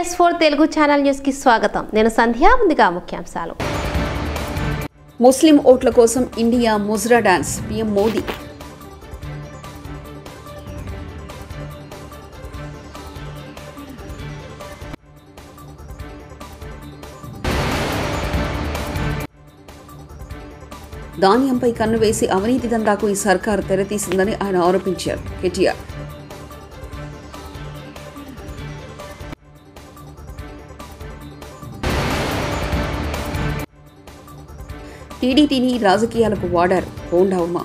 PS4 Telugu channel news కి స్వాగతం. నేను సంధ్య. ముందుగా ముఖ్యాంశాలు. ముస్లిం ఓట్ల కోసం India mujra dance PM Modi. ధాన్యంపై కన్ను వేసి అవినీతి దందాకు ఈ సర్కారు తెరతీసిందని ఆయన ఆరోపించారు. కేటీఆర్ టీడీపీని రాజకీయాలకు వాడారు. బోండా ఉమా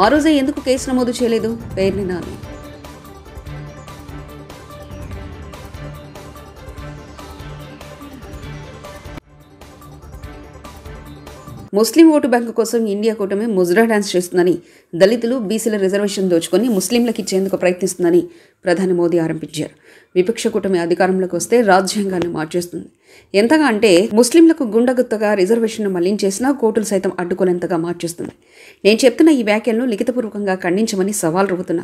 ఆ రోజే ఎందుకు కేసు నమోదు చేయలేదు? పేర్ని నాని. ముస్లిం ఓటు బ్యాంకు కోసం ఇండియా కూటమి ముజ్రా డాన్స్ చేస్తుందని, దళితులు బీసీల రిజర్వేషన్ దోచుకొని ముస్లింలకు ఇచ్చేందుకు ప్రయత్నిస్తుందని ప్రధాని మోదీ ఆరోపించారు. విపక్ష కూటమి అధికారంలోకి వస్తే రాజ్యాంగాన్ని మార్చేస్తుంది. ఎంతగా అంటే ముస్లింలకు గుండగుత్తగా రిజర్వేషన్ మళ్లించేసినా కోర్టులు సైతం అడ్డుకోలేంతగా మార్చేస్తుంది. నేను చెప్తున్న ఈ వ్యాఖ్యలను లిఖితపూర్వకంగా ఖండించమని సవాల్ రువుతున్నా,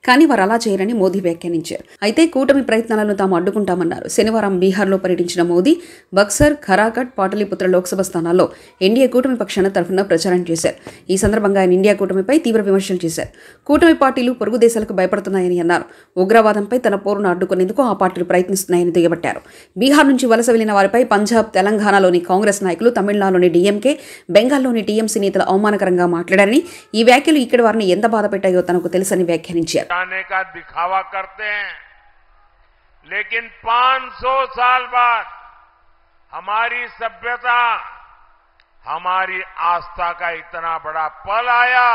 కానీ వారు అలా చేయరని మోదీ వ్యాఖ్యానించారు. అయితే కూటమి ప్రయత్నాలను తాము అడ్డుకుంటామన్నారు. శనివారం బీహార్లో పర్యటించిన మోదీ బక్సర్, ఖరాకట్, పాటలీపుత్ర లోక్సభ స్థానాల్లో ఎన్డీఏ కూటమి పక్షాన తరఫున ప్రచారం చేశారు. ఈ సందర్భంగా ఆయన ఇండియా కూటమిపై తీవ్ర విమర్శలు చేశారు. కూటమి పార్టీలు పొరుగు దేశాలకు భయపడుతున్నాయని అన్నారు. ఉగ్రవాదంపై తన పోరును అడ్డుకునేందుకు ఆ పార్టీలు ప్రయత్నిస్తున్నాయని దుయ్యబట్టారు. బీహార్ నుంచి వలస వెళ్లిన వారిపై పంజాబ్, తెలంగాణలోని కాంగ్రెస్ నాయకులు, తమిళనాడులోని డీఎంకే, బెంగాల్లోని టీఎంసీ నేతలు అవమానకరంగా మాట్లాడారని, ఈ వ్యాఖ్యలు ఇక్కడి వారిని ఎంత బాధ పెట్టాయో తనకు తెలుసని వ్యాఖ్యానించారు. लेकिन 500 साल बाद हमारी सभ्यता, हमारी आस्था का इतना बड़ा पल आया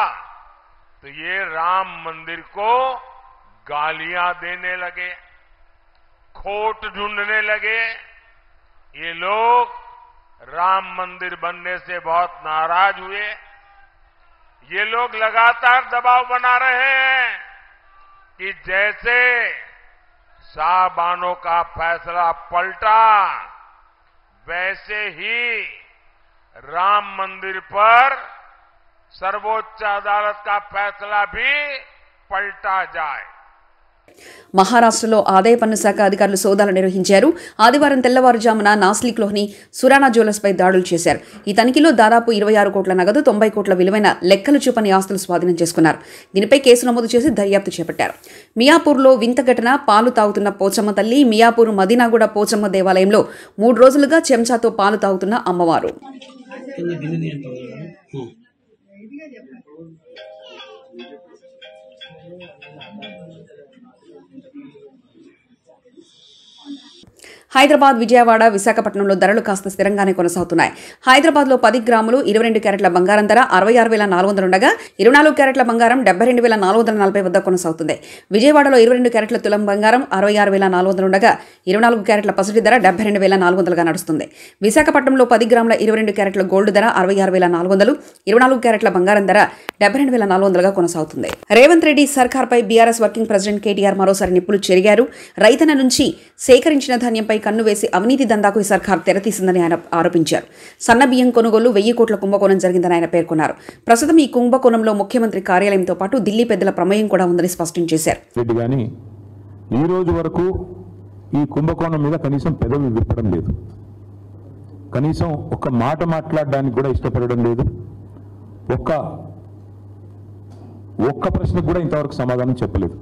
तो ये राम मंदिर को गालियां देने लगे, खोट ढूंढने लगे. ये लोग राम मंदिर बनने से बहुत नाराज हुए. ये लोग लगातार दबाव बना रहे हैं कि जैसे साहबानों का फैसला पलटा, वैसे ही राम मंदिर पर सर्वोच्च अदालत का फैसला भी पलटा जाए. మహారాష్ట్రలో ఆదాయ పన్ను శాఖ అధికారులు సోదాలు నిర్వహించారు. ఆదివారం తెల్లవారుజామున నాస్లిక్లోని సురానా జ్యువెలర్స్పై దాడులు చేశారు. ఈ తనిఖీలో దాదాపు 26 కోట్ల నగదు, 90 కోట్ల విలువైన లెక్కలు చూపని ఆస్తులు స్వాధీనం చేసుకున్నారు. దీనిపై కేసు నమోదు చేసి దర్యాప్తు చేపట్టారు. మియాపూర్లో వింత ఘటన. పాలు తాగుతున్న పోచమ్మ తల్లి. మియాపూర్ మదీనాగూడ పోచమ్మ దేవాలయంలో 3 రోజులుగా చెంచాతో పాలు తాగుతున్న అమ్మవారు. హైదరాబాద్, విజయవాడ, విశాఖపట్నంలో ధరలు కాస్త స్థిరంగానే కొనసాగుతున్నాయి. హైదరాబాద్లో 10 గ్రాములు 22 క్యారెట్ల బంగారం ధర 66,400 ఉండగా 24 క్యారెట్ల బంగారం 72,440 వద్ద కొనసాగుతుంది. విజయవాడలో 22 క్యారెట్ల తులం బంగారం 66,400 ఉండగా 24 క్యారెట్ల పసిడి ధర 72,400గా నడుస్తుంది. విశాఖపట్నంలో 10 గ్రాముల 22 క్యారెట్ల గోల్డ్ ధర 66,400, 24 క్యారెట్ల బంగారం ధర 72,400గా కొనసాగుతుంది. రేవంత్ రెడ్డి సర్కార్పై బీఆర్ఎస్ వర్కింగ్ ప్రెసిడెంట్ కేటీఆర్ మరోసారి నిప్పులు చెరిగారు. రైతన్న నుంచి సేకరించిన ధాన్యంపై కన్ను వేసి అవినీతి దందాకు ఈ సర్కార్ తెరతీసిందని ఆయన ఆరోపించారు. సన్న బియ్యం కొనుగోలు 1000 కోట్ల కుంభకోణం జరిగిందని ఆయన పేర్కొన్నారు. ప్రస్తుతం ఈ కుంభకోణంలో ముఖ్యమంత్రి కార్యాలయంతో పాటు ఢిల్లీ పెద్దల ప్రమేయం కూడా ఉందని స్పష్టం చేశారు. ఈ రోజు వరకు ఈ కుంభకోణం మీద కనీసం పెదవి విప్పడం లేదు, కనీసం ఒక మాట మాట్లాడడానికి కూడా ఇష్టపడడం లేదు. ఒక్క ప్రశ్నకు కూడా ఇంతవరకు సమాధానం చెప్పలేదు.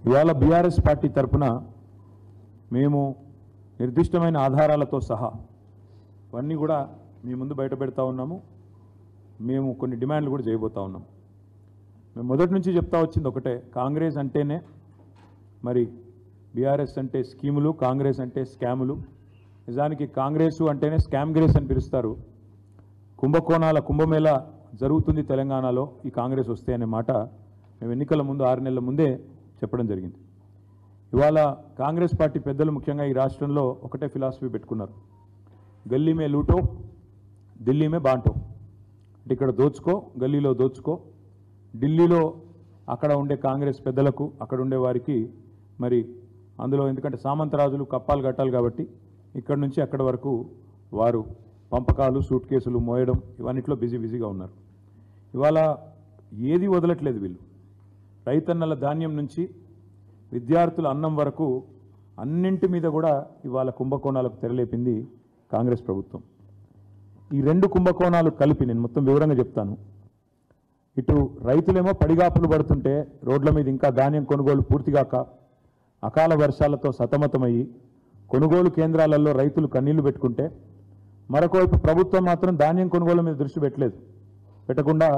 ఇవాళ బీఆర్ఎస్ పార్టీ తరఫున మేము నిర్దిష్టమైన ఆధారాలతో సహా అవన్నీ కూడా మీ ముందు బయట పెడతా ఉన్నాము. మేము కొన్ని డిమాండ్లు కూడా చేయబోతా ఉన్నాము. మేము మొదటి నుంచి చెప్తా వచ్చింది ఒకటే, కాంగ్రెస్ అంటేనే మరి బీఆర్ఎస్ అంటే స్కీములు, కాంగ్రెస్ అంటే స్కాములు. నిజానికి కాంగ్రెస్ అంటేనే స్కామ్ గ్రేస్ అని పిలుస్తారు. కుంభకోణాల కుంభమేళ జరుగుతుంది తెలంగాణలో ఈ కాంగ్రెస్ వస్తే అనే మాట మేము ఎన్నికల ముందు 6 నెలల ముందే చెప్పడం జరిగింది. ఇవాళ కాంగ్రెస్ పార్టీ పెద్దలు ముఖ్యంగా ఈ రాష్ట్రంలో ఒకటే ఫిలాసఫీ పెట్టుకున్నారు, గల్లీ మే లూటో ఢిల్లీ మే బాంటో. అంటే ఇక్కడ దోచుకో, గల్లీలో దోచుకో. ఢిల్లీలో అక్కడ ఉండే కాంగ్రెస్ పెద్దలకు, అక్కడ ఉండే వారికి మరి అందులో ఎందుకంటే సామంతరాజులు కప్పాలు కట్టాలి కాబట్టి ఇక్కడ నుంచి అక్కడ వరకు వారు పంపకాలు, సూట్ కేసులు మోయడం, ఇవన్నిట్లో బిజీగా ఉన్నారు. ఇవాళ ఏది వదలట్లేదు వీళ్ళు. రైతన్నల ధాన్యం నుంచి విద్యార్థుల అన్నం వరకు అన్నింటి మీద కూడా ఇవాళ కుంభకోణాలకు తెరలేపింది కాంగ్రెస్ ప్రభుత్వం. ఈ రెండు కుంభకోణాలు కలిపి నేను మొత్తం వివరంగా చెప్తాను. ఇటు రైతులేమో పడిగాపులు పడుతుంటే రోడ్ల మీద ఇంకా ధాన్యం కొనుగోలు పూర్తిగాక అకాల వర్షాలతో సతమతమయ్యి కొనుగోలు కేంద్రాలలో రైతులు కన్నీళ్లు పెట్టుకుంటే, మరొకవైపు ప్రభుత్వం మాత్రం ధాన్యం కొనుగోలు మీద దృష్టి పెట్టకుండా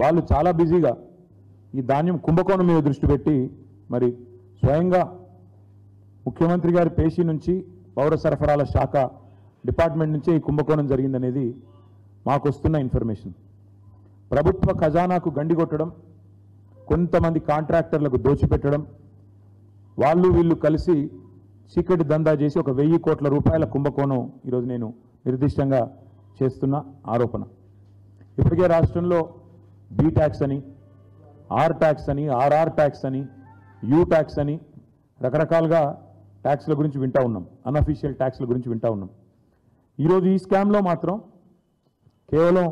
వాళ్ళు చాలా బిజీగా ఈ ధాన్యం కుంభకోణం మీద దృష్టి పెట్టి మరి స్వయంగా ముఖ్యమంత్రి గారి పేషీ నుంచి పౌర సరఫరాల శాఖ డిపార్ట్మెంట్ నుంచే ఈ కుంభకోణం జరిగిందనేది మాకు వస్తున్న ఇన్ఫర్మేషన్. ప్రభుత్వ ఖజానాకు గండి కొట్టడం, కొంతమంది కాంట్రాక్టర్లకు దోచిపెట్టడం, వాళ్ళు వీళ్ళు కలిసి చీకటి దందా చేసి 1,000 కోట్ల రూపాయల కుంభకోణం ఈరోజు నేను నిర్దిష్టంగా చేస్తున్న ఆరోపణ. ఇప్పటికే రాష్ట్రంలో బి ట్యాక్స్ అని, ఆర్ ట్యాక్స్ అని, ఆర్ఆర్ ట్యాక్స్ అని, యూ ట్యాక్స్ అని రకరకాలుగా ట్యాక్స్ల గురించి వింటా ఉన్నాం. అన్అఫీషియల్ ట్యాక్స్ల గురించి వింటా ఉన్నాం. ఈరోజు ఈ స్కామ్లో మాత్రం కేవలం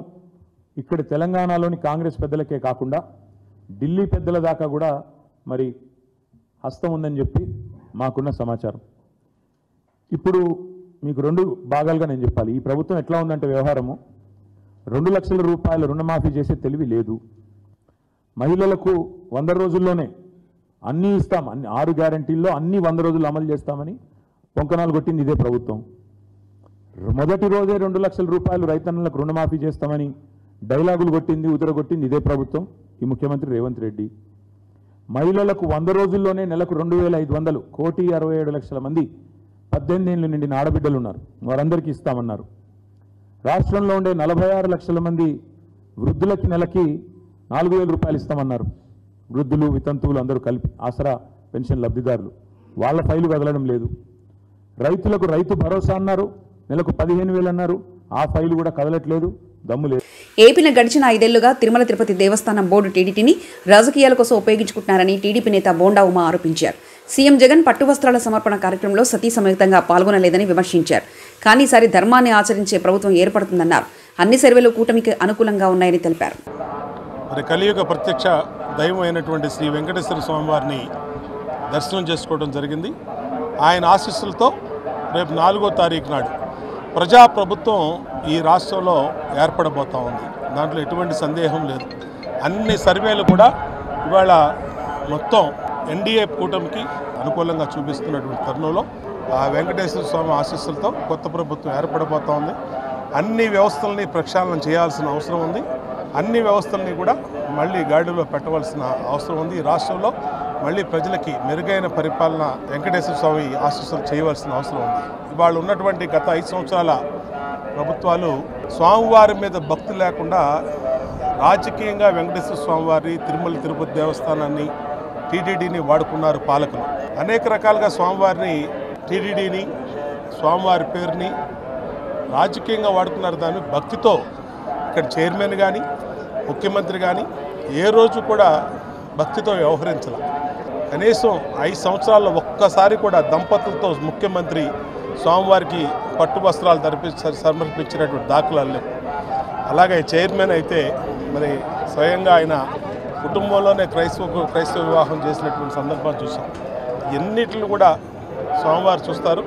ఇక్కడ తెలంగాణలోని కాంగ్రెస్ పెద్దలకే కాకుండా ఢిల్లీ పెద్దల దాకా కూడా మరి హస్తం ఉందని చెప్పి మాకున్న సమాచారం. ఇప్పుడు మీకు 2 భాగాలుగా నేను చెప్పాలి. ఈ ప్రభుత్వం ఎట్లా ఉందంటే వ్యవహారము, 2 లక్షల రూపాయల రుణమాఫీ చేసే తెలివి లేదు. మహిళలకు 100 రోజుల్లోనే అన్నీ ఇస్తాం, 6 గ్యారంటీల్లో అన్నీ 100 రోజులు అమలు చేస్తామని పొంకనాలు కొట్టింది ఇదే ప్రభుత్వం. మొదటి రోజే 2 లక్షల రూపాయలు రైతన్నలకు రుణమాఫీ చేస్తామని డైలాగులు కొట్టింది, ఉదరగొట్టింది ఇదే ప్రభుత్వం, ఈ ముఖ్యమంత్రి రేవంత్ రెడ్డి. మహిళలకు 100 రోజుల్లోనే నెలకు 2,500, 1,67,00,000 మంది 18 ఏళ్ళు నిండిన ఆడబిడ్డలు ఉన్నారు, వారందరికీ ఇస్తామన్నారు. రాష్ట్రంలో ఉండే 46 లక్షల మంది వృద్ధులకి నెలకి 4,000 రూపాయలు ఇస్తామన్నారు. వృద్ధులు, వితంతువులు అందరూ కలిపి ఆసరా పెన్షన్ లబ్ధిదారులు, వాళ్ళ ఫైలు కదలడం లేదు. రైతులకు రైతు భరోసా అన్నారు, నెలకు 15,000 అన్నారు, ఆ ఫైలు కూడా కదలట్లేదు, దమ్ము లేదు. ఏపీలో గడిచిన 5 ఏళ్లుగా తిరుమల తిరుపతి దేవస్థానం బోర్డు టీడీటీని రాజకీయాల కోసం ఉపయోగించుకుంటున్నారని టీడీపీ నేత బోండా ఉమా ఆరోపించారు. సీఎం జగన్ పట్టు వస్త్రాల సమర్పణ కార్యక్రమంలో సతీ సమేతంగా పాల్గొనలేదని విమర్శించారు. కానీ ఈసారి ధర్మాన్ని ఆచరించే ప్రభుత్వం ఏర్పడుతుందన్నారు. అన్ని సర్వేలు కూటమికి అనుకూలంగా ఉన్నాయని తెలిపారు. మరి కలియుగ ప్రత్యక్ష దైవమైనటువంటి శ్రీ వెంకటేశ్వర స్వామి వారిని దర్శనం చేసుకోవడం జరిగింది. ఆయన ఆశీస్సులతో రేపు 4వ తారీఖు నాడు ప్రజాప్రభుత్వం ఈ రాష్ట్రంలో ఏర్పడబోతూ ఉంది. దాంట్లో ఎటువంటి సందేహం లేదు. అన్ని సర్వేలు కూడా ఇవాళ మొత్తం ఎన్డీఏ కూటమికి అనుకూలంగా చూపిస్తున్నటువంటి తరుణంలో ఆ వెంకటేశ్వర స్వామి ఆశీస్సులతో కొత్త ప్రభుత్వం ఏర్పడబోతూ ఉంది. అన్ని వ్యవస్థల్ని ప్రక్షాళన చేయాల్సిన అవసరం ఉంది. అన్ని వ్యవస్థల్ని కూడా మళ్ళీ గాడిలో పెట్టవలసిన అవసరం ఉంది. ఈ రాష్ట్రంలో మళ్ళీ ప్రజలకి మెరుగైన పరిపాలన వెంకటేశ్వర స్వామి ఆశీస్సులు చేయవలసిన అవసరం ఉంది. ఇవాళ ఉన్నటువంటి గత 5 సంవత్సరాల ప్రభుత్వాలు స్వామివారి మీద భక్తి లేకుండా రాజకీయంగా వెంకటేశ్వర స్వామివారి, తిరుమల తిరుపతి దేవస్థానాన్ని, టీటీడీని వాడుకున్నారు పాలకులు. అనేక రకాలుగా స్వామివారిని, టీటీడీని, స్వామివారి పేరుని రాజకీయంగా వాడుకున్నారు. దాన్ని భక్తితో ఇక్కడ చైర్మన్ కానీ ముఖ్యమంత్రి కానీ ఏ రోజు కూడా భక్తితో వ్యవహరించాల. కనీసం 5 సంవత్సరాల్లో ఒక్కసారి కూడా దంపతులతో ముఖ్యమంత్రి స్వామివారికి పట్టు వస్త్రాలు సమర్పించినటువంటి దాఖలాలు లేవు. అలాగే చైర్మన్ అయితే మరి స్వయంగా ఆయన కుటుంబంలోనే క్రైస్తవ వివాహం చేసినటువంటి సందర్భాలు చూసాం. ఎన్నిటిని కూడా స్వామివారు చూస్తారు.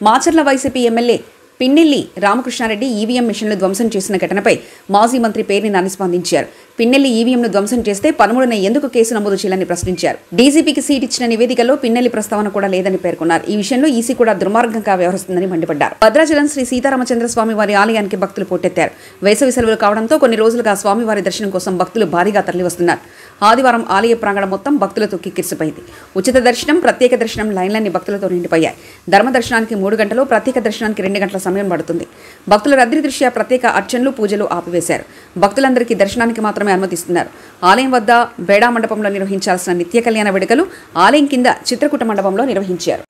Macherla YCP MLA Pinnelli Ramakrishna Reddy EVM మిషన్లు ధ్వంసం చేసిన ఘటనపై మాజీ మంత్రి పేర్ని నాని స్పందించారు. పిన్నెల్లి ఈవీఎంను ధ్వంసం చేస్తే 13న ఎందుకు కేసు నమోదు చేయాలని ప్రశ్నించారు. డీజీపీకి సీట్ ఇచ్చిన నివేదికలో పిన్నెల్లి ప్రస్తావన కూడా లేదని పేర్కొన్నారు. ఈ విషయంలో ఈసీ కూడా దుర్మార్గంగా వ్యవహరిస్తుందని మండిపడ్డారు. భద్రాచలం శ్రీ సీతారామచంద్ర స్వామి వారి ఆలయానికి భక్తులు పోటెత్తారు. వేసవి సెలవులు కావడంతో కొన్ని రోజులుగా స్వామివారి దర్శనం కోసం భక్తులు భారీగా తరలివస్తున్నారు. ఆదివారం ఆలయ ప్రాంగణం మొత్తం భక్తులతో కిక్కిరిసిపోయింది. ఉచిత దర్శనం, ప్రత్యేక దర్శనం లైన్లన్నీ భక్తులతో నిండిపోయాయి. ధర్మ దర్శనానికి 3 గంటలు, ప్రత్యేక దర్శనానికి 2 గంటల సమయం పడుతుంది. భక్తుల రద్దీ దృష్ట్యా ప్రత్యేక అర్చనలు, పూజలు ఆపివేశారు. భక్తులందరికీ దర్శనానికి మాత్రమే అనుమతిస్తున్నారు. ఆలయం వద్ద బేడా మండపంలో నిర్వహించాల్సిన నిత్య కళ్యాణ వేడుకలు ఆలయం కింద చిత్రకూట మండపంలో నిర్వహించారు.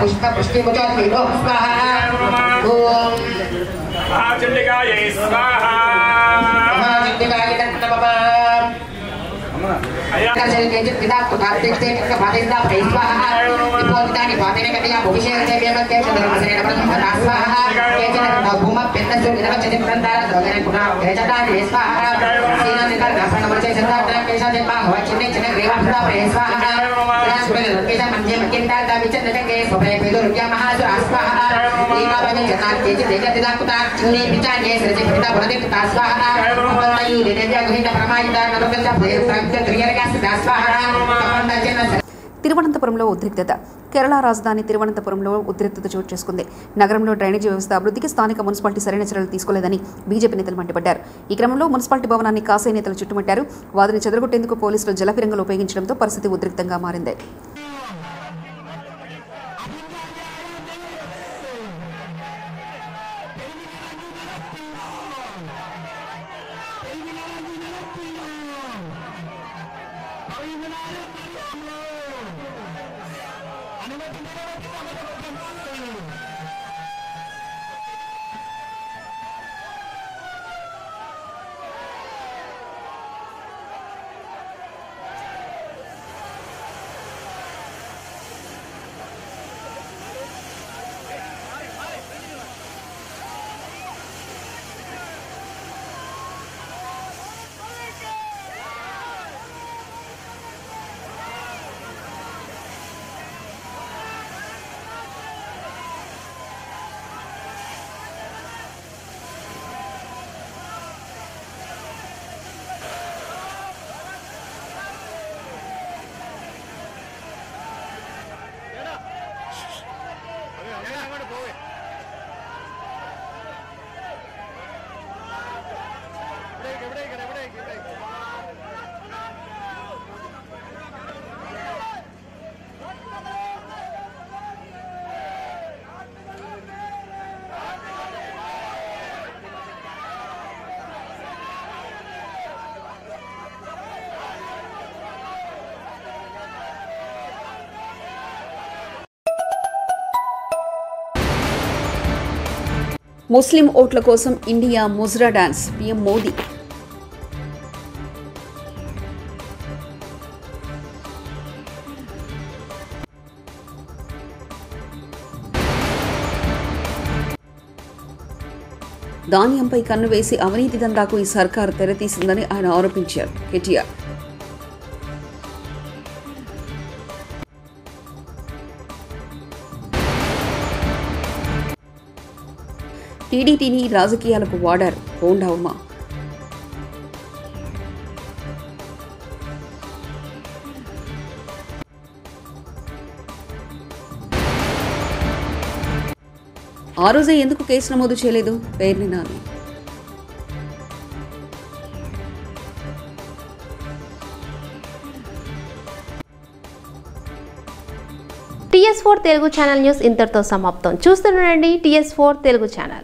पुष्प पुष्टि मुचो स्वाहा ओम महाचंडिकायै स्वाहा महाचंडिकायै नमः अयं केचित् पिता कुतार्तिष्ठे कपादिता स्वाहा निपोदितानि पादेन कटिया भविष्यते व्यमते चंद्रमसेन ब्रह्मणा स्वाहा केचित् भूम पित्तसु निरवचति प्रन्दार द्रवणे पुनः भेजतानि स्वाहा सीना निकर दासन मचे सत्ता केशा देवा भव चिन्ने चिन्ने ग्रीवा भृता प्रे स्वाहा सुरेन्द्र केशा मंजे मकिंता दाविचंद्र के स्वप्ने पेदुर्या महासुरा स्वाहा ईका बने जनार केचित् देजतिदा कुता चिन्ने विचार्ये सृजि पिता भरते कुता स्वाहा मयि देव्या गृहीता परमायिता नरकस्य प्रेत त्रियरगास्ता स्वाहा तपन्ना जन తిరువనంతపురంలో ఉద్రిక్తత. కేరళ రాజధాని తిరువనంతపురంలో ఉద్రిక్తత చోటు చేసుకుంది. నగరంలో డ్రైనేజీ వ్యవస్థ అభివృద్ధికి స్థానిక మున్సిపాలిటీ సరైన చర్యలు తీసుకోలేదని బీజేపీ నేతలు మండిపడ్డారు. ఈ క్రమంలో మున్సిపాలిటీ భవనాన్ని కాసే నేతలు చుట్టుముట్టారు. వారిని చెదరగొట్టేందుకు పోలీసులు జలఫిరంగులు ఉపయోగించడంతో పరిస్థితి ఉద్రిక్తంగా మారింది. ముస్లిం ఓట్ల కోసం India mujra dance, PM Modi. ధాన్యంపై కన్ను వేసి అవినీతి దందాకు ఈ సర్కారు తెరతీసిందని ఆయన ఆరోపించారు. కేటీఆర్ టీడీపీని రాజకీయాలకు వాడారు హోండా ఉమా. ఆ రోజే ఎందుకు కేసు నమోదు చేయలేదు? Perni Nani. TS4 Telugu channel news ఇంతటితో సమాప్తం. చూస్తుండండి TS4 తెలుగు ఛానల్.